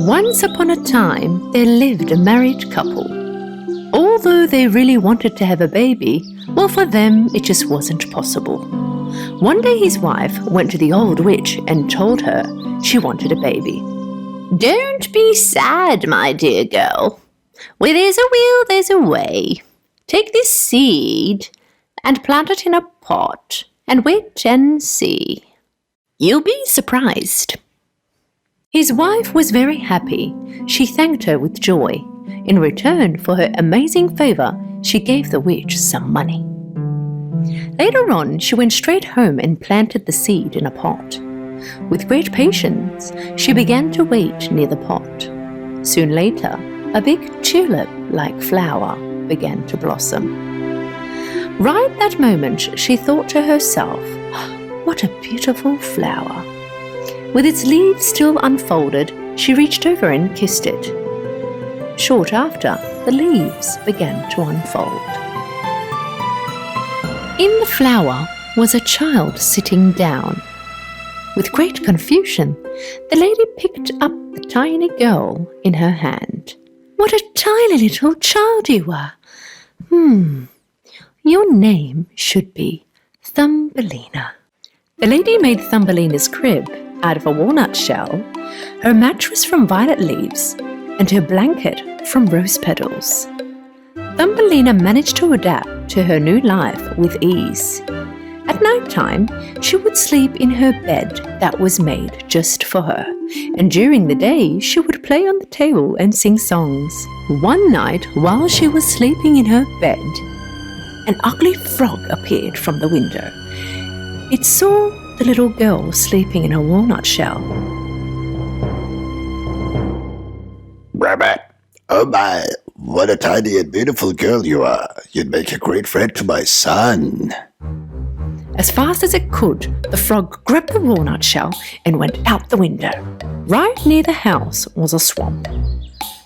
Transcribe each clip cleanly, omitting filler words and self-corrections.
Once upon a time, there lived a married couple. Although they really wanted to have a baby, well, for them, it just wasn't possible. One day his wife went to the old witch and told her she wanted a baby. "Don't be sad, my dear girl. Where there's a will, there's a way. Take this seed and plant it in a pot and wait and see. You'll be surprised." His wife was very happy. She thanked her with joy. In return for her amazing favor, she gave the witch some money. Later on, she went straight home and planted the seed in a pot. With great patience, she began to wait near the pot. Soon later, a big tulip-like flower began to blossom. Right that moment, she thought to herself, "What a beautiful flower." With its leaves still unfolded, she reached over and kissed it. Short after, the leaves began to unfold. In the flower was a child sitting down. With great confusion, the lady picked up the tiny girl in her hand. "What a tiny little child you are! Your name should be Thumbelina." The lady made Thumbelina's crib out of a walnut shell, her mattress from violet leaves, and her blanket from rose petals. Thumbelina managed to adapt to her new life with ease. At night time, she would sleep in her bed that was made just for her, and during the day she would play on the table and sing songs. One night, while she was sleeping in her bed, an ugly frog appeared from the window. It saw the little girl sleeping in a walnut shell. Rabbit, oh my, what a tiny and beautiful girl you are. You'd make a great friend to my son. As fast as it could, the frog grabbed the walnut shell and went out the window. Right near the house was a swamp.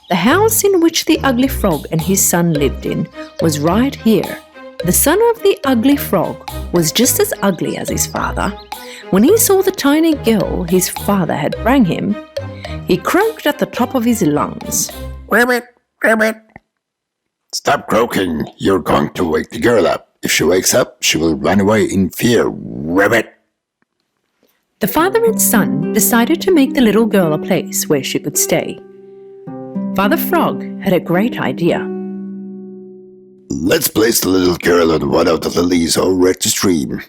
The house in which the ugly frog and his son lived in was right here. The son of the ugly frog was just as ugly as his father. When he saw the tiny girl his father had brought him, he croaked at the top of his lungs. Rabbit, rabbit. Stop croaking. You're going to wake the girl up. If she wakes up, she will run away in fear. Rabbit. The father and son decided to make the little girl a place where she could stay. Father Frog had a great idea. Let's place the little girl on one of the lilies over at the stream.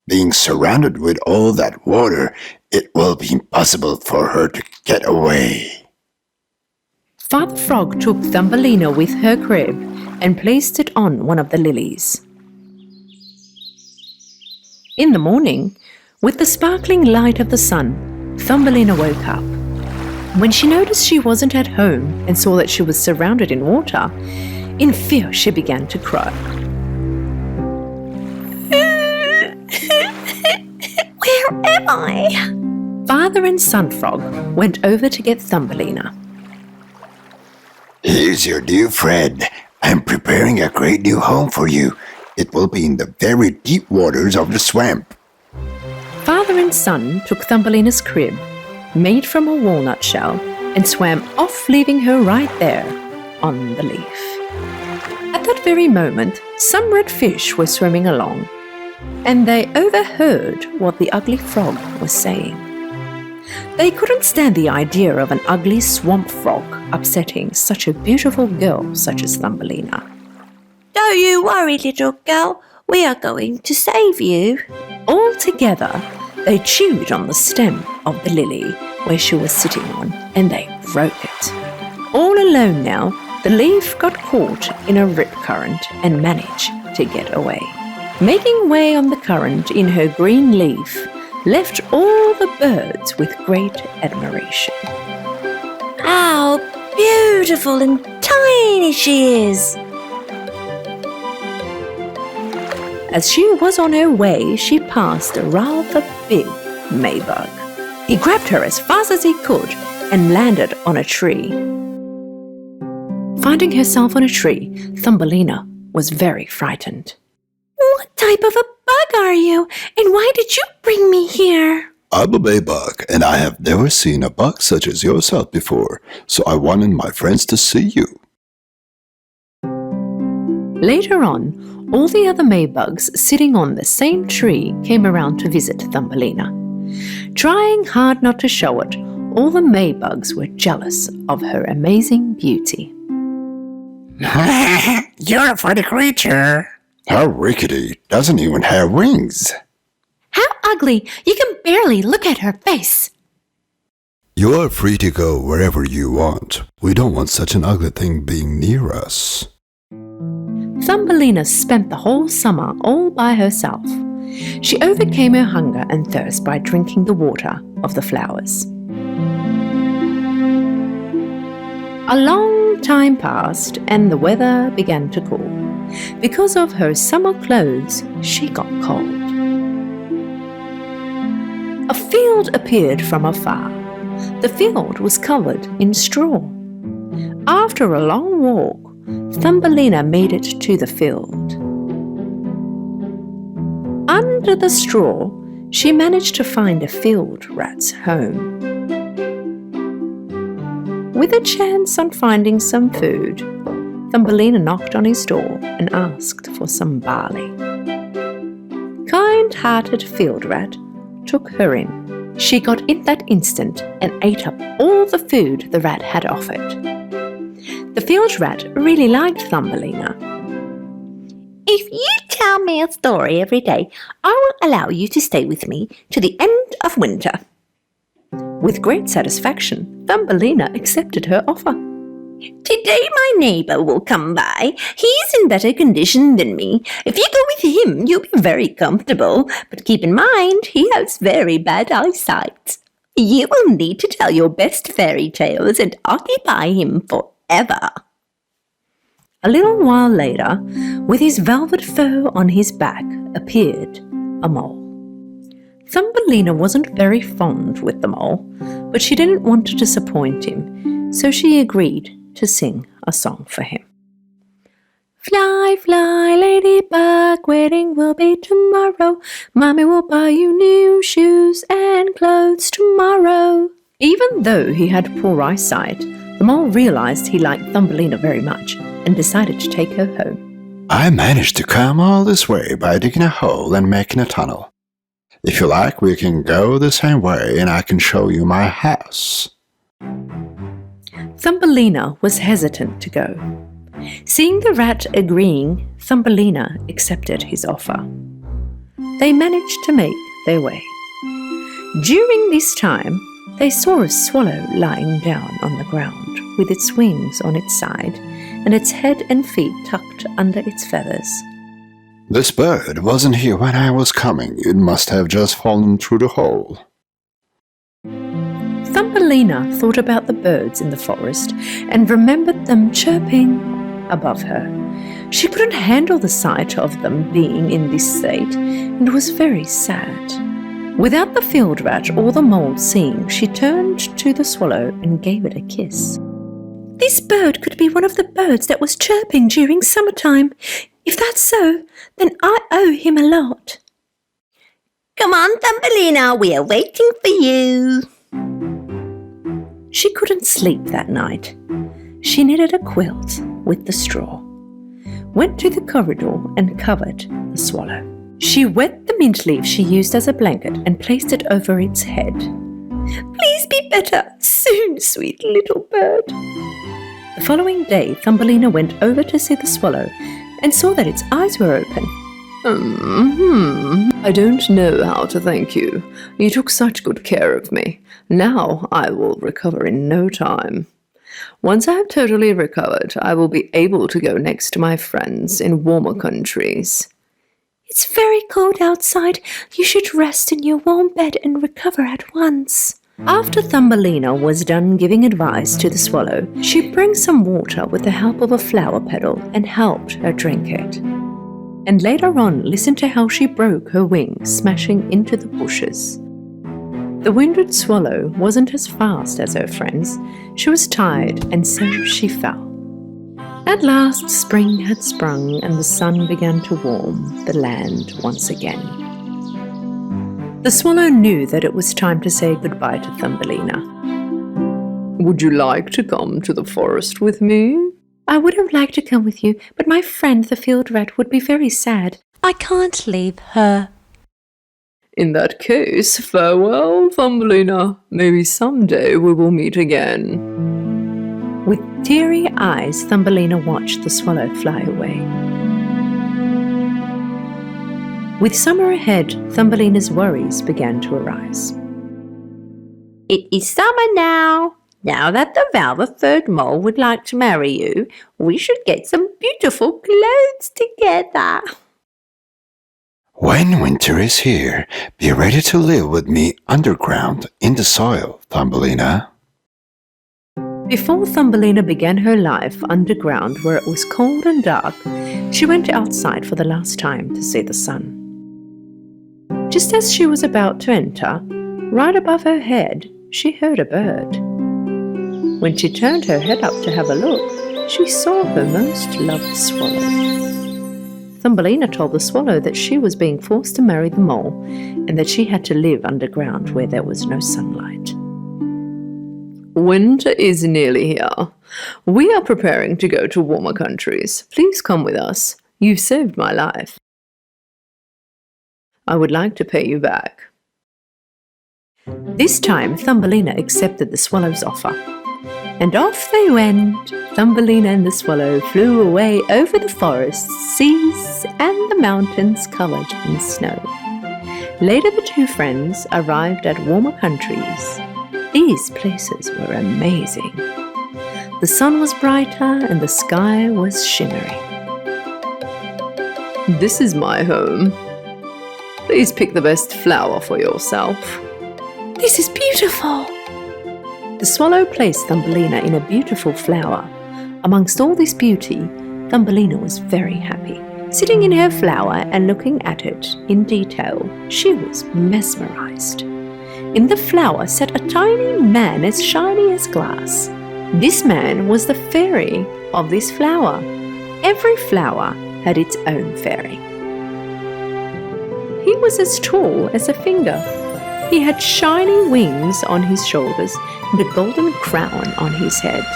Being surrounded with all that water, it will be impossible for her to get away. Father Frog took Thumbelina with her crib and placed it on one of the lilies. In the morning, with the sparkling light of the sun, Thumbelina woke up. When she noticed she wasn't at home and saw that she was surrounded in water, in fear she began to cry. "Where am I?" Father and son frog went over to get Thumbelina. Here's your new friend. I'm preparing a great new home for you. It will be in the very deep waters of the swamp. Father and son took Thumbelina's crib, made from a walnut shell, and swam off, leaving her right there on the leaf. At that very moment, some red fish were swimming along, and they overheard what the ugly frog was saying. They couldn't stand the idea of an ugly swamp frog upsetting such a beautiful girl such as Thumbelina. "Don't you worry, little girl. We are going to save you." All together, they chewed on the stem of the lily where she was sitting on, and they broke it. All alone now, the leaf got caught in a rip current and managed to get away. Making way on the current in her green leaf, left all the birds with great admiration. How beautiful and tiny she is! As she was on her way, she passed a rather big maybug. He grabbed her as fast as he could and landed on a tree. Finding herself on a tree, Thumbelina was very frightened. What type of a bug are you? And why did you bring me here? I'm a Maybug, and I have never seen a bug such as yourself before, so I wanted my friends to see you. Later on, all the other Maybugs sitting on the same tree came around to visit Thumbelina. Trying hard not to show it, all the Maybugs were jealous of her amazing beauty. You're a funny creature. How rickety, doesn't even have wings. How ugly! You can barely look at her face. You are free to go wherever you want. We don't want such an ugly thing being near us. Thumbelina spent the whole summer all by herself. She overcame her hunger and thirst by drinking the water of the flowers. A long time passed and the weather began to cool. Because of her summer clothes, she got cold. A field appeared from afar. The field was covered in straw. After a long walk, Thumbelina made it to the field. Under the straw, she managed to find a field rat's home. With a chance on finding some food, Thumbelina knocked on his door and asked for some barley. Kind-hearted field rat took her in. She got in that instant and ate up all the food the rat had offered. The field rat really liked Thumbelina. If you tell me a story every day, I will allow you to stay with me to the end of winter. With great satisfaction, Thumbelina accepted her offer. Today my neighbour will come by. He's in better condition than me. If you go with him, you'll be very comfortable. But keep in mind, he has very bad eyesight. You will need to tell your best fairy tales and occupy him forever. A little while later, with his velvet fur on his back, appeared a mole. Thumbelina wasn't very fond with the mole, but she didn't want to disappoint him, so she agreed to sing a song for him. Fly, fly, ladybug, wedding will be tomorrow. Mommy will buy you new shoes and clothes tomorrow. Even though he had poor eyesight, the mole realized he liked Thumbelina very much and decided to take her home. I managed to come all this way by digging a hole and making a tunnel. If you like, we can go the same way and I can show you my house. Thumbelina was hesitant to go. Seeing the rat agreeing, Thumbelina accepted his offer. They managed to make their way. During this time, they saw a swallow lying down on the ground with its wings on its side and its head and feet tucked under its feathers. This bird wasn't here when I was coming. It must have just fallen through the hole. Thumbelina thought about the birds in the forest and remembered them chirping above her. She couldn't handle the sight of them being in this state and was very sad. Without the field rat or the mole seeing, she turned to the swallow and gave it a kiss. This bird could be one of the birds that was chirping during summertime. If that's so, then I owe him a lot. Come on, Thumbelina, we are waiting for you. She couldn't sleep that night. She knitted a quilt with the straw, went to the corridor and covered the swallow. She wet the mint leaf she used as a blanket and placed it over its head. Please be better soon, sweet little bird. The following day, Thumbelina went over to see the swallow and saw that its eyes were open. I don't know how to thank you. You took such good care of me. Now I will recover in no time. Once I have totally recovered, I will be able to go next to my friends in warmer countries. It's very cold outside. You should rest in your warm bed and recover at once. After Thumbelina was done giving advice to the swallow, she brought some water with the help of a flower petal and helped her drink it. And later on, listened to how she broke her wings, smashing into the bushes. The wounded swallow wasn't as fast as her friends. She was tired, and so she fell. At last, spring had sprung, and the sun began to warm the land once again. The swallow knew that it was time to say goodbye to Thumbelina. Would you like to come to the forest with me? I would have liked to come with you, but my friend the field rat would be very sad. I can't leave her. In that case, farewell, Thumbelina. Maybe someday we will meet again. With teary eyes, Thumbelina watched the swallow fly away. With summer ahead, Thumbelina's worries began to arise. It is summer now. Now that the velvet-furred mole would like to marry you, we should get some beautiful clothes together. When winter is here, be ready to live with me underground in the soil, Thumbelina. Before Thumbelina began her life underground where it was cold and dark, she went outside for the last time to see the sun. Just as she was about to enter, right above her head, she heard a bird. When she turned her head up to have a look, she saw her most loved swallow. Thumbelina told the swallow that she was being forced to marry the mole and that she had to live underground where there was no sunlight. Winter is nearly here. We are preparing to go to warmer countries. Please come with us. You've saved my life. I would like to pay you back. This time, Thumbelina accepted the swallow's offer. And off they went. Thumbelina and the swallow flew away over the forests, seas, and the mountains covered in snow. Later, the two friends arrived at warmer countries. These places were amazing. The sun was brighter and the sky was shimmering. This is my home. Please pick the best flower for yourself. This is beautiful. The swallow placed Thumbelina in a beautiful flower. Amongst all this beauty, Thumbelina was very happy. Sitting in her flower and looking at it in detail, she was mesmerized. In the flower sat a tiny man as shiny as glass. This man was the fairy of this flower. Every flower had its own fairy. He was as tall as a finger. He had shiny wings on his shoulders and a golden crown on his head.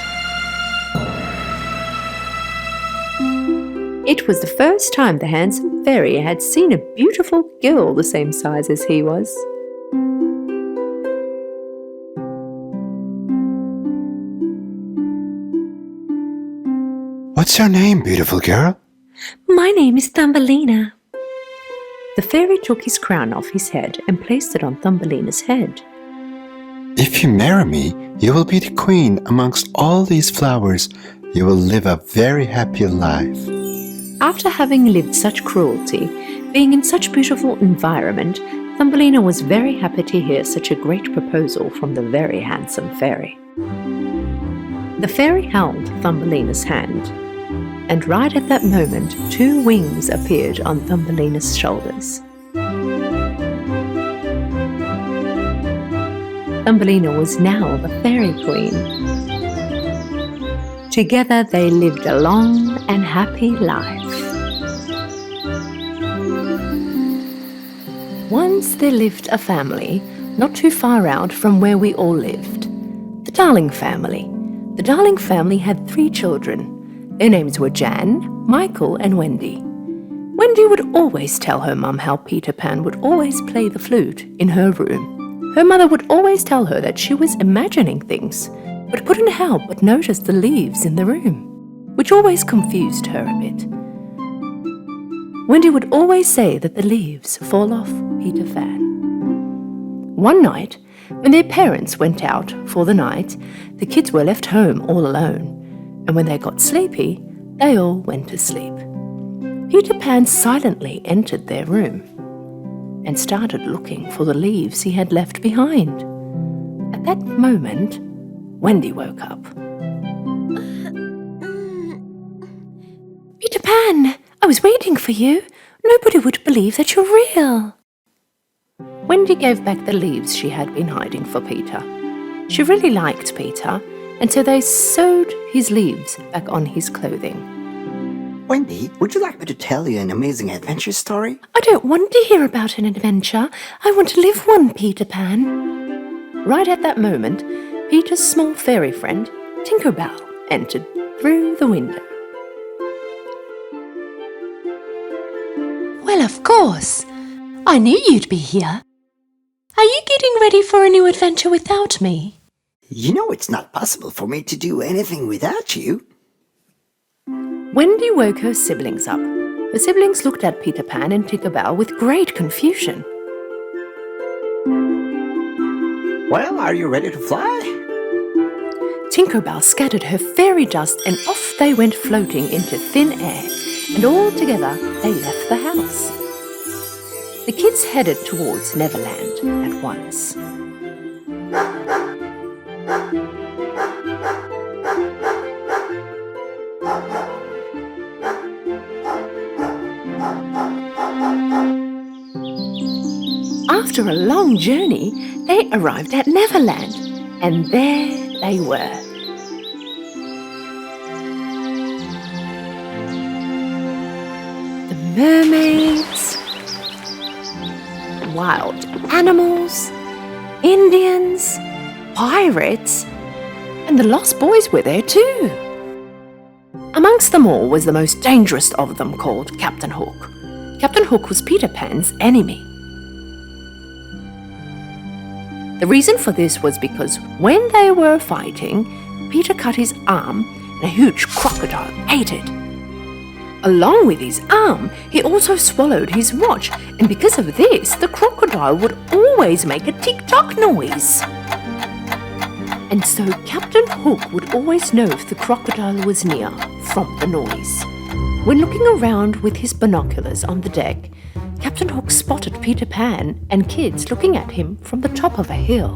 It was the first time the handsome fairy had seen a beautiful girl the same size as he was. What's your name, beautiful girl? My name is Thumbelina. The fairy took his crown off his head and placed it on Thumbelina's head. If you marry me, you will be the queen amongst all these flowers. You will live a very happy life. After having lived such cruelty, being in such beautiful environment, Thumbelina was very happy to hear such a great proposal from the very handsome fairy. The fairy held Thumbelina's hand, and right at that moment, two wings appeared on Thumbelina's shoulders. Thumbelina was now the fairy queen. Together they lived a long and happy life. Once there lived a family not too far out from where we all lived. The Darling family. The Darling family had 3 children. Their names were Jan, Michael, and Wendy. Wendy would always tell her mum how Peter Pan would always play the flute in her room. Her mother would always tell her that she was imagining things, but couldn't help but notice the leaves in the room, which always confused her a bit. Wendy would always say that the leaves fall off Peter Pan. One night, when their parents went out for the night, the kids were left home all alone. And when they got sleepy, they all went to sleep. Peter Pan silently entered their room and started looking for the leaves he had left behind. At that moment, Wendy woke up. Peter Pan, I was waiting for you. Nobody would believe that you're real. Wendy gave back the leaves she had been hiding for Peter. She really liked Peter, and so they sewed his leaves back on his clothing. Wendy, would you like me to tell you an amazing adventure story? I don't want to hear about an adventure. I want to live one, Peter Pan. Right at that moment, Peter's small fairy friend, Tinker Bell, entered through the window. Well, of course. I knew you'd be here. Are you getting ready for a new adventure without me? You know it's not possible for me to do anything without you. Wendy woke her siblings up. Her siblings looked at Peter Pan and Tinker Bell with great confusion. Well, are you ready to fly? Tinker Bell scattered her fairy dust and off they went floating into thin air, and all together they left the house. The kids headed towards Neverland at once. After a long journey, they arrived at Neverland, and there they were. The mermaids, wild animals, Indians, pirates, and the lost boys were there too. Amongst them all was the most dangerous of them, called Captain Hook. Captain Hook was Peter Pan's enemy. The reason for this was because when they were fighting, Peter cut his arm and a huge crocodile ate it. Along with his arm, he also swallowed his watch, and because of this, the crocodile would always make a tick-tock noise. And so Captain Hook would always know if the crocodile was near from the noise. When looking around with his binoculars on the deck, Captain Hook spotted Peter Pan and kids looking at him from the top of a hill.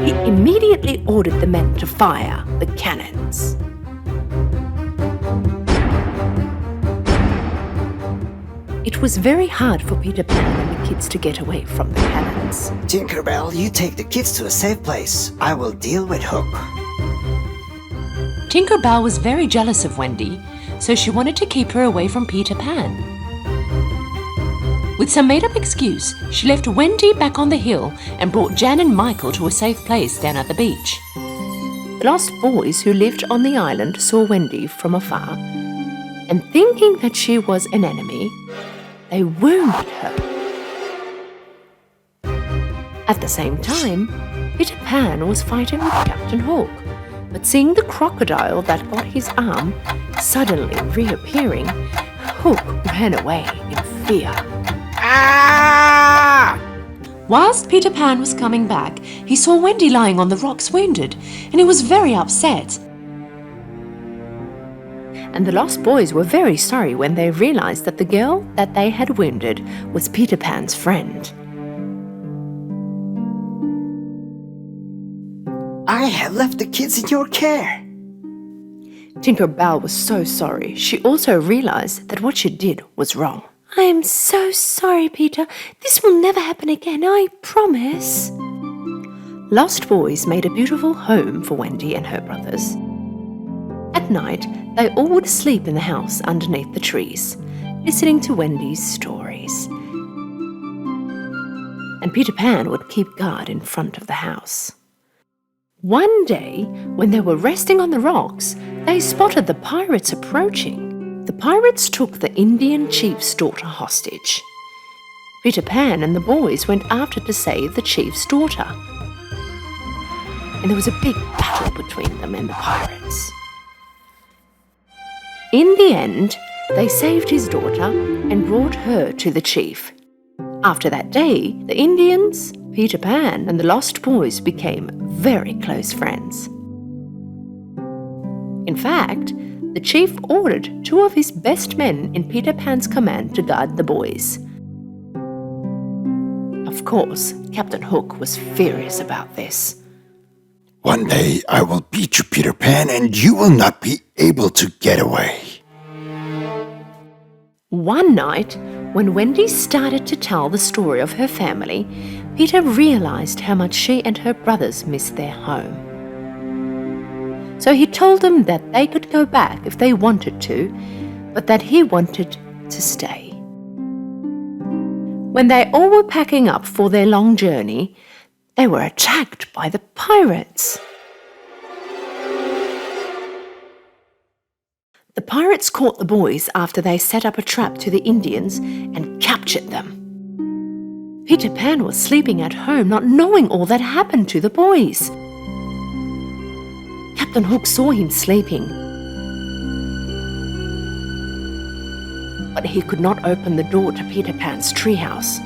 He immediately ordered the men to fire the cannons. It was very hard for Peter Pan and the kids to get away from the cannons. Tinkerbell, you take the kids to a safe place. I will deal with Hook. Tinker Bell was very jealous of Wendy, so she wanted to keep her away from Peter Pan. With some made-up excuse, she left Wendy back on the hill and brought Jan and Michael to a safe place down at the beach. The lost boys who lived on the island saw Wendy from afar, and thinking that she was an enemy, they wounded her. At the same time, Peter Pan was fighting with Captain Hook, but seeing the crocodile that got his arm suddenly reappearing, Hook ran away in fear. Ah! Whilst Peter Pan was coming back, he saw Wendy lying on the rocks wounded, and he was very upset. And the lost boys were very sorry when they realized that the girl that they had wounded was Peter Pan's friend. I have left the kids in your care. Tinker Bell was so sorry. She also realized that what she did was wrong. I am so sorry, Peter. This will never happen again, I promise. Lost boys made a beautiful home for Wendy and her brothers. At night, they all would sleep in the house underneath the trees, listening to Wendy's stories. And Peter Pan would keep guard in front of the house. One day, when they were resting on the rocks, they spotted the pirates approaching. The pirates took the Indian chief's daughter hostage. Peter Pan and the boys went after to save the chief's daughter. And there was a big battle between them and the pirates. In the end, they saved his daughter and brought her to the chief. After that day, the Indians, Peter Pan, and the lost boys became very close friends. In fact, the chief ordered 2 of his best men in Peter Pan's command to guard the boys. Of course, Captain Hook was furious about this. One day I will beat you, Peter Pan, and you will not be able to get away. One night, when Wendy started to tell the story of her family, Peter realized how much she and her brothers missed their home. So he told them that they could go back if they wanted to, but that he wanted to stay. When they all were packing up for their long journey, they were attacked by the pirates. The pirates caught the boys after they set up a trap to the Indians and captured them. Peter Pan was sleeping at home, not knowing all that happened to the boys. Captain Hook saw him sleeping, but he could not open the door to Peter Pan's treehouse.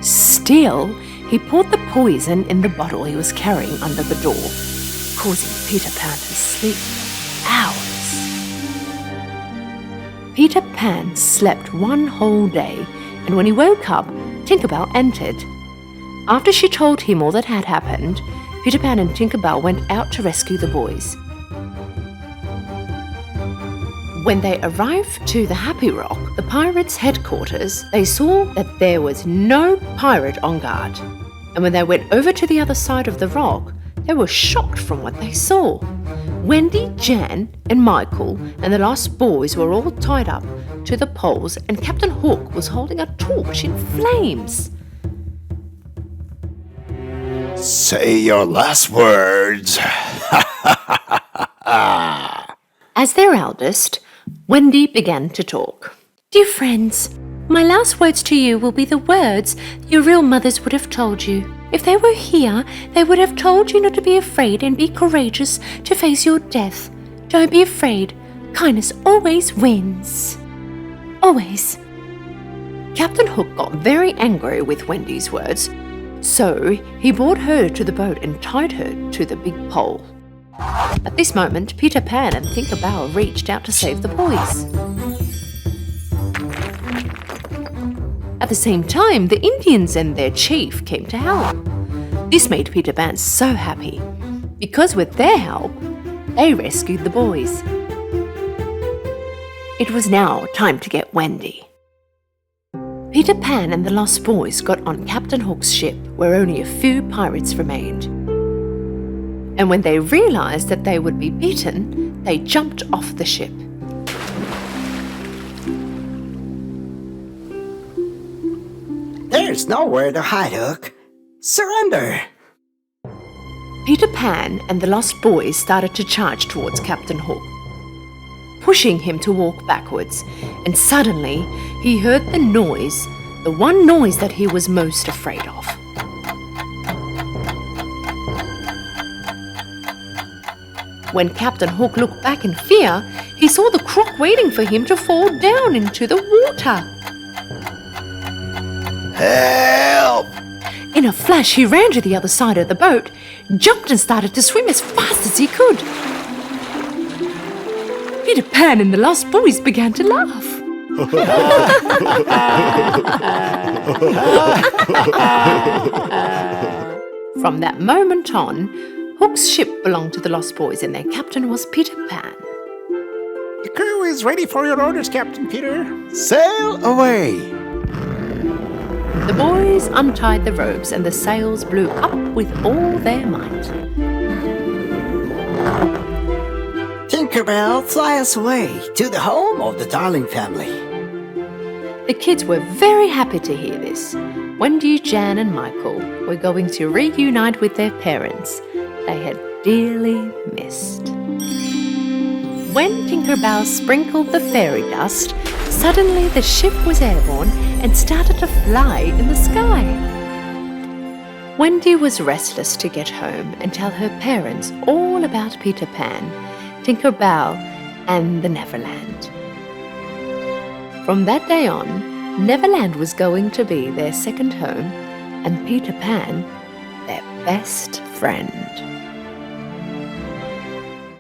Still, he poured the poison in the bottle he was carrying under the door, causing Peter Pan to sleep for hours. Peter Pan slept one whole day, and when he woke up, Tinkerbell entered. After she told him all that had happened, Peter Pan and Tinkerbell went out to rescue the boys. When they arrived to the Happy Rock, the pirates' headquarters, they saw that there was no pirate on guard. And when they went over to the other side of the rock, they were shocked from what they saw. Wendy, Jan, and Michael and the lost boys were all tied up to the poles, and Captain Hook was holding a torch in flames. Say your last words. As their eldest, Wendy began to talk. Dear friends, my last words to you will be the words your real mothers would have told you. If they were here, they would have told you not to be afraid and be courageous to face your death. Don't be afraid. Kindness always wins. Always. Captain Hook got very angry with Wendy's words, so he brought her to the boat and tied her to the big pole. At this moment, Peter Pan and Tinkerbell reached out to save the boys. At the same time, the Indians and their chief came to help. This made Peter Pan so happy, because with their help, they rescued the boys. It was now time to get Wendy. Peter Pan and the lost boys got on Captain Hook's ship, where only a few pirates remained. And when they realized that they would be beaten, they jumped off the ship. There's nowhere to hide, Hook. Surrender! Peter Pan and the lost boys started to charge towards Captain Hook, pushing him to walk backwards, and suddenly he heard the noise, the one noise that he was most afraid of. When Captain Hook looked back in fear, he saw the croc waiting for him to fall down into the water. Help! In a flash, he ran to the other side of the boat, jumped and started to swim as fast as he could. Peter Pan and the lost boys began to laugh. From that moment on, Hook's ship belonged to the lost boys and their captain was Peter Pan. The crew is ready for your orders, Captain Peter. Sail away! The boys untied the ropes and the sails blew up with all their might. Tinkerbell, fly us away to the home of the Darling family. The kids were very happy to hear this. Wendy, Jan and Michael were going to reunite with their parents they had dearly missed. When Tinkerbell sprinkled the fairy dust, suddenly the ship was airborne and started to fly in the sky. Wendy was restless to get home and tell her parents all about Peter Pan, Tinkerbell and the Neverland. From that day on, Neverland was going to be their second home and Peter Pan their best friend.